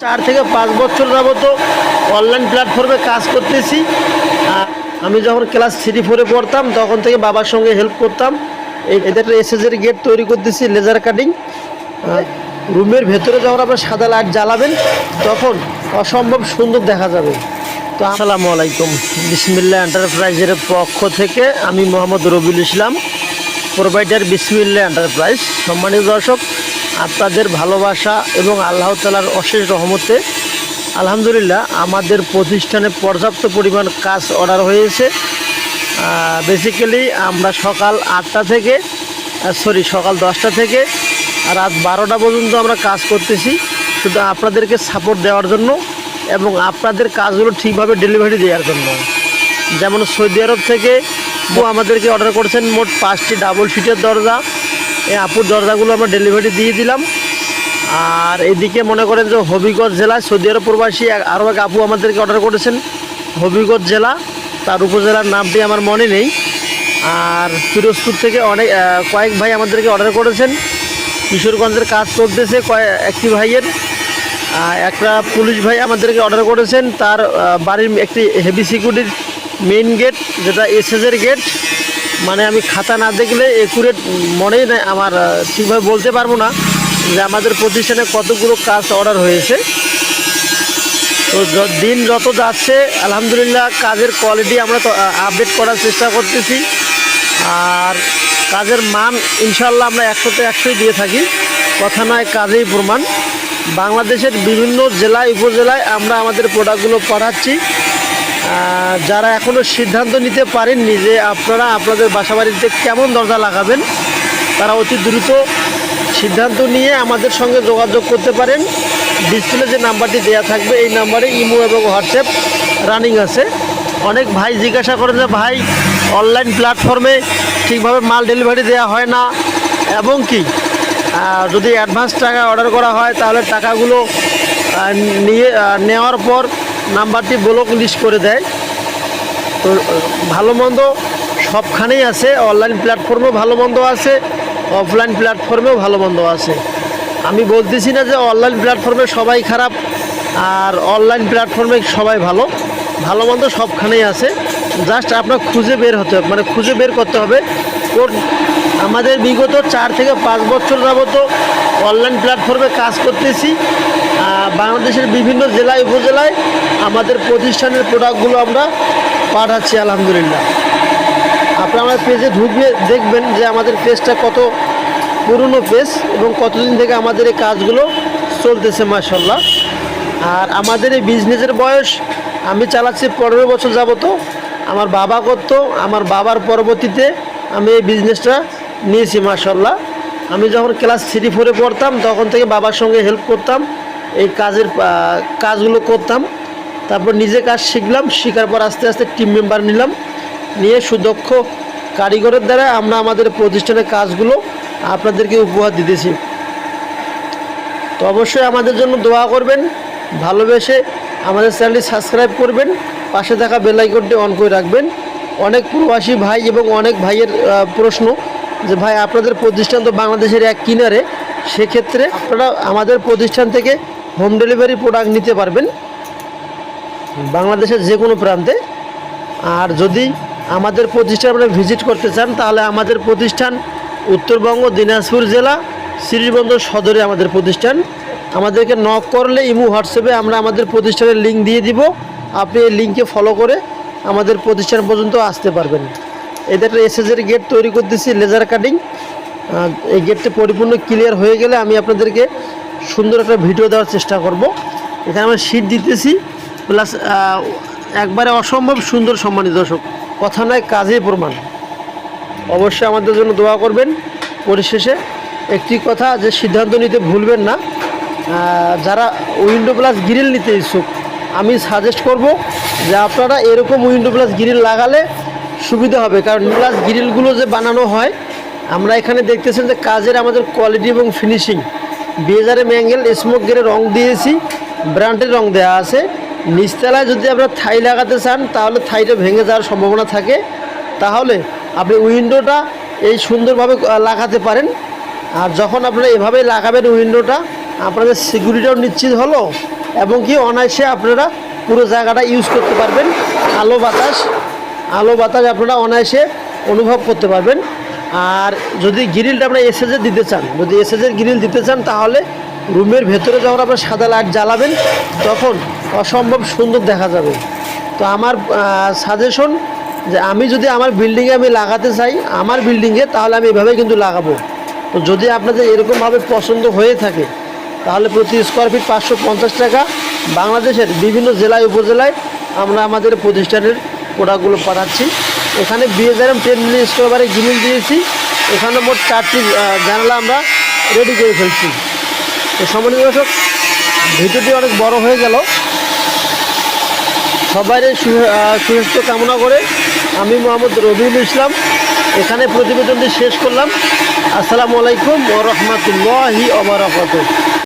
4 থেকে 5 বছর যাবত অনলাইন প্ল্যাটফর্মে কাজ করতেছি। আমি যখন ক্লাস 3-4-এ পড়তাম তখন থেকে বাবার সঙ্গে হেল্প করতাম। এটা একটা এসএসের গেট তৈরি করতেছি, লেজার কাটিং। রুমের ভেতরে যখন আপনার সাদা লাইট জ্বালাবেন তখন অসম্ভব সুন্দর দেখা যাবে। তো আসসালামু আলাইকুম, বিসমিল্লাহ এন্টারপ্রাইজের পক্ষ থেকে আমি মোহাম্মদ রবিউল ইসলাম, প্রোভাইডার বিসমিল্লাহ এন্টারপ্রাইজ। সম্মানিত দর্শক, আপনাদের ভালোবাসা এবং আল্লাহ তাআলার অশেষ রহমতে আলহামদুলিল্লাহ আমাদের প্রতিষ্ঠানে পর্যাপ্ত পরিমাণ কাজ অর্ডার হয়েছে। বেসিক্যালি আমরা সকাল 10টা থেকে রাত 12টা পর্যন্ত আমরা কাজ করতেছি, শুধু আপনাদেরকে সাপোর্ট দেওয়ার জন্য এবং আপনাদের কাজগুলো ঠিকভাবে ডেলিভারি দেওয়ার জন্য। যেমন সৌদি আরব থেকে আমাদেরকে অর্ডার করেছেন মোট 5টি ডাবল সিটের দরজা। এই আপুর দরজাগুলো আমরা ডেলিভারি দিয়ে দিলাম। আর এদিকে মনে করেন যে হবিগঞ্জ জেলায় সৌদি আরব প্রবাসী আরও এক আপু আমাদেরকে অর্ডার করেছেন, হবিগঞ্জ জেলা, তার উপজেলার নামটি আমার মনে নেই। আর পিরোজপুর থেকে কয়েক ভাই আমাদেরকে অর্ডার করেছেন। কিশোরগঞ্জের কাজ চলতেছে একটি ভাইয়ের। একটা পুলিশ ভাই আমাদেরকে অর্ডার করেছেন, তার বাড়ির একটি হেভি সিকিউরিটির মেইন গেট, যেটা এসএসের গেট। মানে আমি খাতা না দেখলে একুরেট মনেই নেই, আমার ঠিকভাবে বলতে পারবো না যে আমাদের প্রতিষ্ঠানে কতগুলো কাজ অর্ডার হয়েছে। তো দিন যত যাচ্ছে আলহামদুলিল্লাহ কাজের কোয়ালিটি আমরা তো আপডেট করার চেষ্টা করতেছি। আর কাজের মান ইনশাল্লাহ আমরা 100-তে 100ই দিয়ে থাকি, কথা নয় কাজেই প্রমাণ। বাংলাদেশের বিভিন্ন জেলায় উপজেলায় আমরা আমাদের প্রোডাক্টগুলো পাঠাচ্ছি। যারা এখনও সিদ্ধান্ত নিতে পারেননি যে আপনারা আপনাদের বাসাবাড়িতে কেমন দরজা লাগাবেন, তারা অতি দ্রুত সিদ্ধান্ত নিয়ে আমাদের সঙ্গে যোগাযোগ করতে পারেন। ডিসপ্লে যে নাম্বারটি দেওয়া থাকবে এই নাম্বারে ইমো এবং হোয়াটসঅ্যাপ রানিং আছে। অনেক ভাই জিজ্ঞাসা করেন যে ভাই অনলাইন প্ল্যাটফর্মে ঠিকভাবে মাল ডেলিভারি দেওয়া হয় না, এবং কি যদি অ্যাডভান্স টাকা অর্ডার করা হয় তাহলে টাকাগুলো নেওয়ার পর নাম্বারটি ব্লক লিস্ট করে দেয়। তো ভালো মন্দ সবখানেই আছে, অনলাইন প্ল্যাটফর্মেও ভালো মন্দ আছে, অফলাইন প্ল্যাটফর্মেও ভালো মন্দ আছে। আমি বলতেছি না যে অনলাইন প্ল্যাটফর্মে সবাই খারাপ আর অনলাইন প্ল্যাটফর্মে সবাই ভালো, ভালো মন্দ সবখানেই আছে। জাস্ট আপনার খুঁজে বের হতে হবে, মানে খুঁজে বের করতে হবে। আমাদের বিগত 4 থেকে 5 বছর যাবত অনলাইন প্ল্যাটফর্মে কাজ করতেছি। বাংলাদেশের বিভিন্ন জেলায় উপজেলায় আমাদের প্রতিষ্ঠানের প্রোডাক্টগুলো আমরা পাঠাচ্ছি আলহামদুলিল্লাহ। আপনারা আমার পেজে ঢুকবে দেখবেন যে আমাদের পেজটা কত পুরনো পেজ এবং কতদিন থেকে আমাদের এই কাজগুলো চলতেছে মাশাআল্লাহ। আর আমাদের এই বিজনেসের বয়স আমি চালাচ্ছি 15 বছর যাবত। আমার বাবা করতো, আমার বাবার পরবর্তীতে আমি এই বিজনেসটা নিয়েছি মাশাআল্লাহ। আমি যখন ক্লাস 3-4-এ পড়তাম তখন থেকে বাবার সঙ্গে হেল্প করতাম, এই কাজগুলো করতাম। তারপর নিজে কাজ শিখলাম, শেখার পর আস্তে আস্তে টিম মেম্বার নিলাম, নিয়ে সুদক্ষ কারিগরের দ্বারা আমরা আমাদের প্রতিষ্ঠানের কাজগুলো আপনাদেরকে উপহার দিতেছি। তো অবশ্যই আমাদের জন্য দোয়া করবেন, ভালোবেসে আমাদের চ্যানেলটি সাবস্ক্রাইব করবেন, পাশে থাকা বেল আইকনটি অন করে রাখবেন। অনেক প্রবাসী ভাই এবং অনেক ভাইয়ের প্রশ্ন যে ভাই আপনাদের প্রতিষ্ঠান তো বাংলাদেশের এক কিনারে, সেক্ষেত্রে আপনারা আমাদের প্রতিষ্ঠান থেকে হোম ডেলিভারি প্রোডাক্ট নিতে পারবেন বাংলাদেশের যে কোনো প্রান্তে। আর যদি আমাদের প্রতিষ্ঠান আপনারা ভিজিট করতে চান তাহলে আমাদের প্রতিষ্ঠান উত্তরবঙ্গ দিনাজপুর জেলা শ্রীবন্দর সদরে আমাদের প্রতিষ্ঠান। আমাদেরকে নক করলে ইমো হোয়াটসঅ্যাপে আমরা আমাদের প্রতিষ্ঠানের লিঙ্ক দিয়ে দিব, আপনি এই লিঙ্কে ফলো করে আমাদের প্রতিষ্ঠান পর্যন্ত আসতে পারবেন। এটা একটা এসএসের গেট তৈরি করতেছি, লেজার কাটিং। এই গেটটা পরিপূর্ণ ক্লিয়ার হয়ে গেলে আমি আপনাদেরকে সুন্দর একটা ভিডিও দেওয়ার চেষ্টা করব। এখানে আমরা শীট দিতেছি, প্লাস একবারে অসম্ভব সুন্দর। সম্মানিত দর্শক, কথা নয় কাজেই প্রমাণ। অবশ্যই আমাদের জন্য দোয়া করবেন। পরিশেষে একটি কথা, যে সিদ্ধান্ত নিতে ভুলবেন না। যারা উইন্ডো প্লাস গ্রিল নিতে ইচ্ছুক, আমি সাজেস্ট করব যে আপনারা এরকম উইন্ডো প্লাস গ্রিল লাগালে সুবিধা হবে। কারণ প্লাস গ্রিলগুলো যে বানানো হয়, আমরা এখানে দেখতেছেন যে কাজের আমাদের কোয়ালিটি এবং finishing, BHRM angle smoke grey রং দিয়েছি, ব্র্যান্ডের রং দেওয়া আছে। নিচতলায় যদি আপনারা থাই লাগাতে চান তাহলে থাইটা ভেঙে যাওয়ার সম্ভাবনা থাকে, তাহলে আপনি উইন্ডোটা এই সুন্দরভাবে লাগাতে পারেন। আর যখন আপনারা এভাবে লাগাবেন উইন্ডোটা, আপনাদের সিকিউরিটিটাও নিশ্চিত হলো এবং কি অনায়াসে আপনারা পুরো জায়গাটা ইউজ করতে পারবেন। আলো বাতাস আপনারা অনায়াসে অনুভব করতে পারবেন। আর যদি গ্রিলটা আপনারা এসএসের দিতে চান, যদি এসএসের গ্রিল দিতে চান, তাহলে রুমের ভেতরে যখন আপনার সাদা লাইট জ্বালাবেন তখন অসম্ভব সুন্দর দেখা যাবে। তো আমার সাজেশন যে আমি যদি আমার বিল্ডিংয়ে আমি লাগাতে চাই, আমার বিল্ডিংয়ে, তাহলে আমি এভাবেই কিন্তু লাগাবো। তো যদি আপনাদের এরকমভাবে পছন্দ হয়ে থাকে তাহলে প্রতি স্কোয়ার ফিট 550 টাকা বাংলাদেশের বিভিন্ন জেলায় উপজেলায় আমরা আমাদের প্রতিষ্ঠানের প্রোডাক্টগুলো পাঠাচ্ছি। এখানে BSRM 10 মিলি স্কোয়ারে গ্রিল দিয়েছি। এখানে মোট 4টি জানালা আমরা রেডি করে ফেলছি। তো সম্মানিত দর্শক, ভিডিওটি অনেক বড় হয়ে গেল। সবাই সুস্বাস্থ্য কামনা করে আমি মোহাম্মদ রবিউল ইসলাম এখানে প্রতিবেদনটি শেষ করলাম। আসসালামু আলাইকুম ওয়া রাহমাতুল্লাহি ওয়া বারাকাতুহু।